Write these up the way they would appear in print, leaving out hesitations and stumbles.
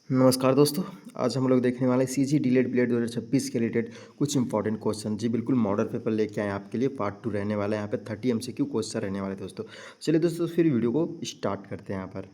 नमस्कार दोस्तों। आज हम लोग देखने वाले सीजी डीलेड बीलेड 2026 के रिलेटेड कुछ इंपॉर्टेंट क्वेश्चन। जी बिल्कुल मॉडल पेपर लेके आए आपके लिए। पार्ट 2 रहने वाला है। यहाँ पे 30 एमसीक्यू क्वेश्चन रहने वाले दोस्तों। चलिए दोस्तों फिर वीडियो को स्टार्ट करते हैं। यहाँ पर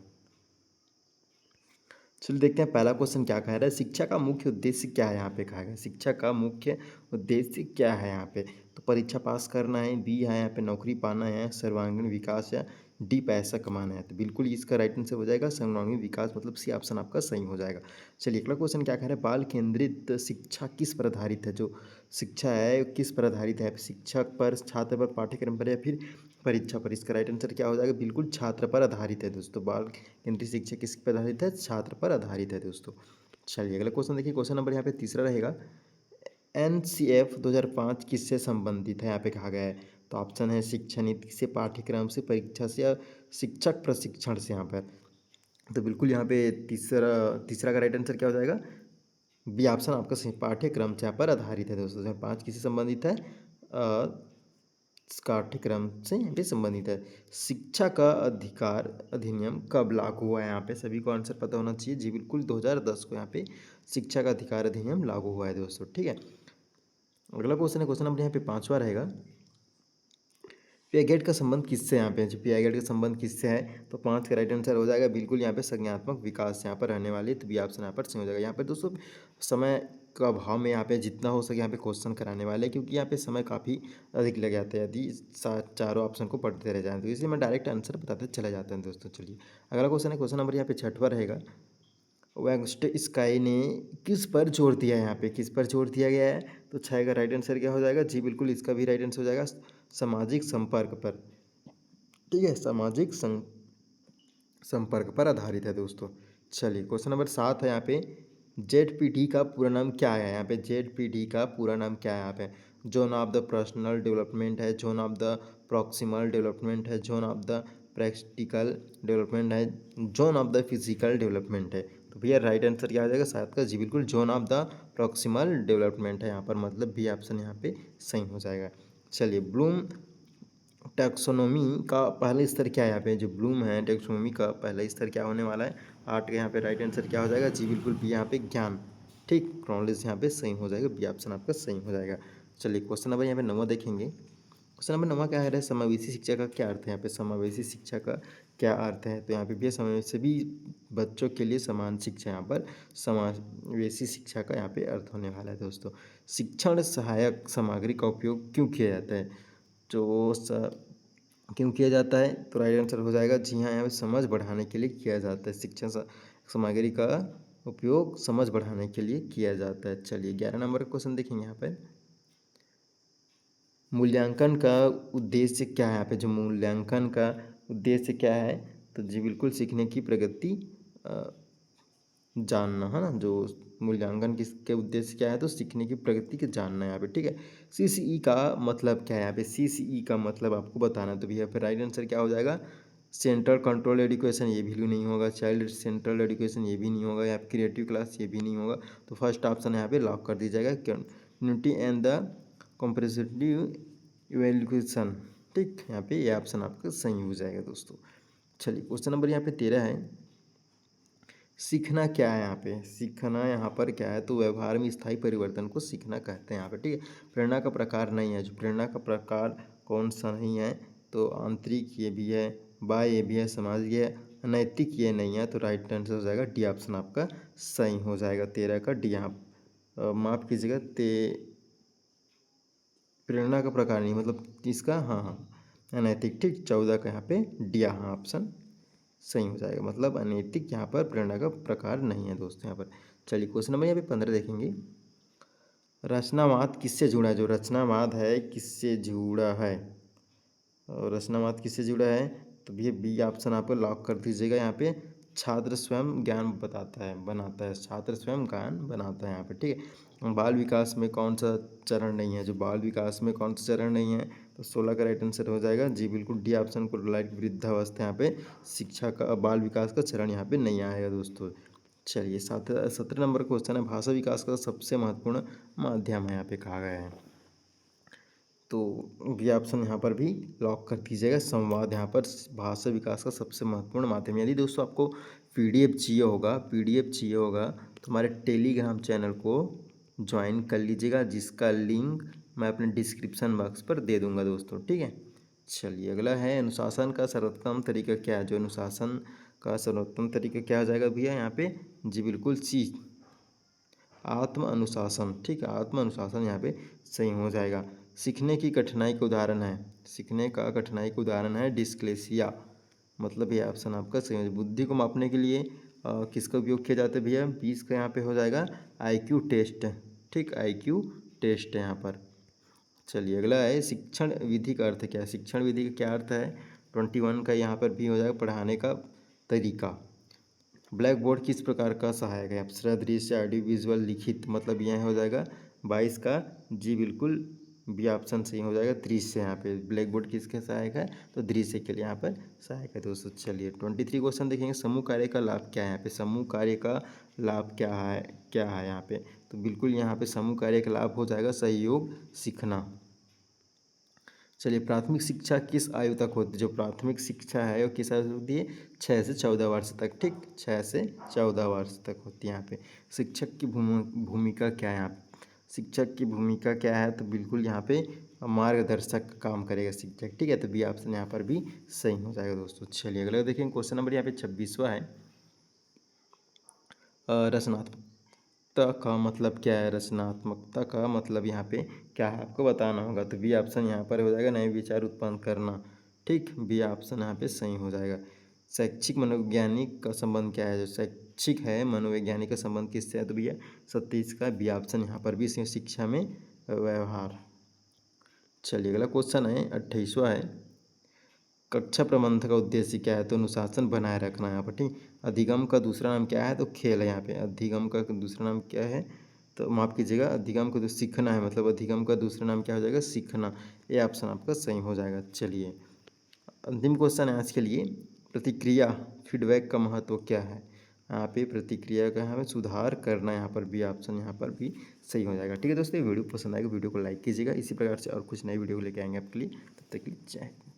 चलिए देखते हैं पहला क्वेश्चन क्या कह रहा है। शिक्षा का मुख्य उद्देश्य क्या है, यहाँ पे कहा गया शिक्षा का मुख्य उद्देश्य क्या है। यहाँ पे तो परीक्षा पास करना है, बी है यहाँ पे नौकरी पाना है, सर्वांगीण विकास है, डी पैसा कमाना है। तो बिल्कुल इसका राइट आंसर हो जाएगा सर्वांगीण विकास, मतलब सी ऑप्शन आपका सही हो जाएगा। चलिए अगला क्वेश्चन क्या कह रहा है। बाल केंद्रित शिक्षा किस पर आधारित है। जो शिक्षा है किस पर आधारित है, शिक्षक पर, छात्र पर, पाठ्यक्रम पर या फिर परीक्षा पर। इसका राइट आंसर क्या हो जाएगा, बिल्कुल छात्र पर आधारित है दोस्तों। बाल केंद्रीय शिक्षा किस पर आधारित है, छात्र पर आधारित है दोस्तों। चलिए अगला क्वेश्चन देखिए। क्वेश्चन नंबर यहाँ पे तीसरा रहेगा। NCF 2005 किससे संबंधित है, यहाँ पे कहा गया है। तो ऑप्शन है शिक्षा नीति से, पाठ्यक्रम से, परीक्षा से या शिक्षक प्रशिक्षण से। यहाँ पर तो बिल्कुल यहाँ पे तीसरा का राइट आंसर क्या हो जाएगा, बी ऑप्शन आपका सही, पाठ्यक्रम से यहाँ पर आधारित है दोस्तों। 2005 किससे संबंधित है, पाठ्यक्रम से यहाँ पे संबंधित है। शिक्षा का अधिकार अधिनियम कब लागू हुआ है, यहाँ पे सभी को आंसर पता होना चाहिए। जी बिल्कुल 2010 को यहाँ पे शिक्षा का अधिकार अधिनियम लागू हुआ है दोस्तों। ठीक है, अगला क्वेश्चन है। क्वेश्चन नंबर यहाँ पे पांचवा रहेगा। पे गेट का संबंध किससे, यहाँ पे पे गेट का संबंध किससे है। तो 5 का राइट आंसर हो जाएगा बिल्कुल यहाँ पे संज्ञानात्मक विकास यहाँ पर रहने वाली है। तो बी ऑप्शन यहाँ पर सही हो जाएगा। यहाँ पे दोस्तों समय का अभाव में यहाँ पे जितना हो सके यहाँ पे क्वेश्चन कराने वाले हैं, क्योंकि यहाँ पे समय काफ़ी अधिक लग जाता है यदि चारों ऑप्शन को पढ़ते रह जाएँ। तो इसलिए मैं डायरेक्ट आंसर बताते चले जाते हैं दोस्तों। चलिए अगला क्वेश्चन है। क्वेश्चन नंबर यहाँ पे छठवा रहेगा। वेस्ट स्काई ने किस पर जोर दिया है, यहाँ पे किस पर जोर दिया गया है। तो 6 का राइट आंसर क्या हो जाएगा, जी बिल्कुल इसका भी राइट आंसर हो जाएगा सामाजिक संपर्क पर। ठीक है, सामाजिक संपर्क पर आधारित है दोस्तों। चलिए क्वेश्चन नंबर 7 है। यहाँ पे ZPD का पूरा नाम क्या है, यहाँ पे ZPD का पूरा नाम क्या है। यहाँ पे zone of the personal development है, zone of the proximal development है, zone of the practical development है, zone of the physical development है। तो भैया राइट आंसर क्या आ जाएगा 7 का, जी बिल्कुल zone of the proximal development है यहाँ पर, मतलब बी ऑप्शन यहाँ पे सही हो जाएगा। चलिए ब्लूम टैक्सोनॉमी का पहला स्तर क्या है, यहाँ पे जो ब्लूम है टैक्सोनॉमी का पहला स्तर क्या होने वाला है। 8 का यहाँ पे राइट आंसर क्या हो जाएगा, जी बिल्कुल बी यहाँ पे ज्ञान, ठीक, नॉलेज यहाँ पे सही हो जाएगा, बी ऑप्शन आपका सही हो जाएगा। चलिए क्वेश्चन नंबर यहाँ पे 9 देखेंगे। क्वेश्चन नंबर 9 क्या है, समावेशी शिक्षा का क्या अर्थ है। यहाँ पे समावेशी शिक्षा का क्या अर्थ है। तो यहाँ पे भी सभी बच्चों के लिए समान शिक्षा, यहाँ पर समावेशी शिक्षा का यहाँ पे अर्थ होने वाला है दोस्तों। शिक्षण सहायक सामग्री का उपयोग क्यों किया जाता है, जो क्यों किया जाता है। तो राइट आंसर हो जाएगा जी हाँ, यहाँ पे समझ बढ़ाने के लिए किया जाता है। शिक्षण सामग्री का उपयोग समझ बढ़ाने के लिए किया जाता है। चलिए 11 नंबर का क्वेश्चन देखेंगे। यहाँ पर मूल्यांकन का उद्देश्य क्या है, यहाँ पे जो मूल्यांकन का उद्देश्य क्या है। तो जी बिल्कुल सीखने की प्रगति जानना है ना। जो मूल्यांकन किसके उद्देश्य क्या है, तो सीखने की प्रगति के जानना है यहाँ पे। ठीक है, CCE का मतलब क्या है, यहाँ पे CCE का मतलब आपको बताना। तो भैया फिर राइट आंसर क्या हो जाएगा, सेंट्रल कंट्रोल एजुकेशन, ये भी नहीं होगा। चाइल्ड सेंट्रल एजुकेशन, ये भी नहीं होगा। यहाँ पे क्रिएटिव क्लास, ये भी नहीं होगा। तो फर्स्ट ऑप्शन यहाँ पे लॉक कर दिया जाएगा, continuity and the comprehensive evaluation. ठीक, यहाँ पे ये ऑप्शन आपका सही हो जाएगा दोस्तों। चलिए क्वेश्चन नंबर यहाँ पे 13 है। सीखना क्या है, यहाँ पे सीखना यहाँ पर क्या है, तो व्यवहार में स्थायी परिवर्तन को सीखना कहते हैं यहाँ पे। ठीक है, प्रेरणा का प्रकार नहीं है, जो प्रेरणा का प्रकार कौन सा नहीं है। तो आंतरिक ये भी है, बाह्य ये भी है, सामाजिक ये है, अनैतिक ये नहीं है। तो राइट आंसर हो जाएगा डी ऑप्शन आपका सही हो जाएगा। 13 का डी। यहाँ माफ़ कीजिएगा, प्रेरणा का प्रकार नहीं, मतलब इसका हाँ हाँ अनैतिक। ठीक, 14 का यहाँ पे डी हाँ ऑप्शन सही हो जाएगा, मतलब अनैतिक यहाँ पर प्रेरणा का प्रकार नहीं है दोस्तों यहाँ पर। चलिए क्वेश्चन नंबर यहाँ पे 15 देखेंगे। रचनावाद किससे जुड़ा है, जो रचनावाद है किससे जुड़ा है, और रचनावाद किससे जुड़ा है। तो भैया बी ऑप्शन आप लॉक कर दीजिएगा। यहाँ पे छात्र स्वयं ज्ञान बताता है बनाता है, छात्र स्वयं ज्ञान बनाता है यहाँ पे। ठीक है, बाल विकास में कौन सा चरण नहीं है, जो बाल विकास में कौन सा चरण नहीं है। तो 16 का राइट आंसर हो जाएगा जी बिल्कुल डी ऑप्शन को, लाइक वृद्धावस्था, यहाँ पे शिक्षा का बाल विकास का चरण यहाँ पे नहीं आएगा दोस्तों। चलिए 17 नंबर क्वेश्चन है। भाषा विकास का सबसे महत्वपूर्ण माध्यम है, यहाँ पे कहा गया है। तो बी ऑप्शन यहाँ पर भी लॉक कर दीजिएगा, संवाद। यहाँ पर भाषा विकास का सबसे महत्वपूर्ण माध्यम। यदि दोस्तों आपको पीडीएफ चाहिए होगा, तो हमारे टेलीग्राम चैनल को ज्वाइन कर लीजिएगा, जिसका लिंक मैं अपने डिस्क्रिप्शन बॉक्स पर दे दूंगा दोस्तों, ठीक है। चलिए अगला है अनुशासन का सर्वोत्तम तरीका क्या है। जो अनुशासन का सर्वोत्तम तरीका क्या हो जाएगा भैया यहाँ पे, जी बिल्कुल सी, आत्म अनुशासन, ठीक है, आत्म अनुशासन यहाँ पे सही हो जाएगा। सीखने की कठिनाई का उदाहरण है, सीखने का कठिनाई का उदाहरण है डिस्लेक्सिया, मतलब ये ऑप्शन आपका सही है। बुद्धि को मापने के लिए किसका उपयोग किया जाता है भैया, 20 का यहाँ पे हो जाएगा आईक्यू टेस्ट, ठीक, आईक्यू टेस्ट है यहाँ पर। चलिए अगला है शिक्षण विधि का अर्थ क्या है। शिक्षण विधि का क्या अर्थ है, 21 का यहाँ पर भी हो जाएगा पढ़ाने का तरीका। ब्लैक बोर्ड किस प्रकार का सहायक है, अप्सरा, दृश्य, ऑडियो विजुअल, लिखित, मतलब यह हो जाएगा 22 का, जी बिल्कुल बी ऑप्शन सही हो जाएगा, दृश्य। यहाँ पे ब्लैक बोर्ड किसके सहायक है, तो दृश्य के लिए यहाँ पर सहायक है दोस्तों। चलिए 23 क्वेश्चन देखेंगे, समूह कार्य का लाभ क्या है। यहाँ पे समूह कार्य का लाभ क्या है यहाँ पे, तो बिल्कुल यहाँ पे समूह कार्य का लाभ हो जाएगा सहयोग सीखना। चलिए प्राथमिक शिक्षा किस आयु तक होती है। जो प्राथमिक शिक्षा है वो किस आयु तक होती है, 6 से 14 वर्ष तक, ठीक, 6 से 14 वर्ष तक होती है। यहाँ पे शिक्षक की भूमिका क्या है, यहाँ पे शिक्षक की भूमिका क्या है, तो बिल्कुल यहाँ पे मार्गदर्शक का काम करेगा शिक्षक, ठीक है, तो बी ऑप्शन यहाँ पर भी सही हो जाएगा दोस्तों। चलिए अगला देखेंगे क्वेश्चन नंबर यहाँ पे 26वां है, रचनात्मकता का मतलब क्या है। रचनात्मकता का मतलब यहाँ पे क्या है आपको बताना होगा, तो बी ऑप्शन यहाँ पर हो जाएगा नए विचार उत्पन्न करना, ठीक, बी ऑप्शन यहाँ पे सही हो जाएगा। शैक्षिक मनोवैज्ञानिक का संबंध क्या है। जो शैक्षिक है मनोवैज्ञानिक का संबंध किससे है, तो भैया 27 का बी ऑप्शन यहाँ पर भी शिक्षा में व्यवहार। चलिए अगला क्वेश्चन है 28वां है, कक्षा प्रबंधन का उद्देश्य क्या है, तो अनुशासन बनाए रखना है यहाँ पर, ठीक। अधिगम का दूसरा नाम क्या है, तो खेल है यहाँ पे। अधिगम का दूसरा नाम क्या है, तो माफ़ कीजिएगा, अधिगम को तो सीखना है, मतलब अधिगम का दूसरा नाम क्या हो जाएगा, सीखना, ये ऑप्शन आपका सही हो जाएगा। चलिए अंतिम क्वेश्चन है आज के लिए, प्रतिक्रिया फीडबैक का महत्व क्या है। यहाँ पे प्रतिक्रिया का हमें सुधार करना, यहाँ पर भी ऑप्शन यहाँ पर भी सही हो जाएगा। ठीक है दोस्तों, वीडियो पसंद आएगा वीडियो को लाइक कीजिएगा, इसी प्रकार से और कुछ नई वीडियो लेके आएंगे आपके लिए, तब तक के लिए जय हिंद।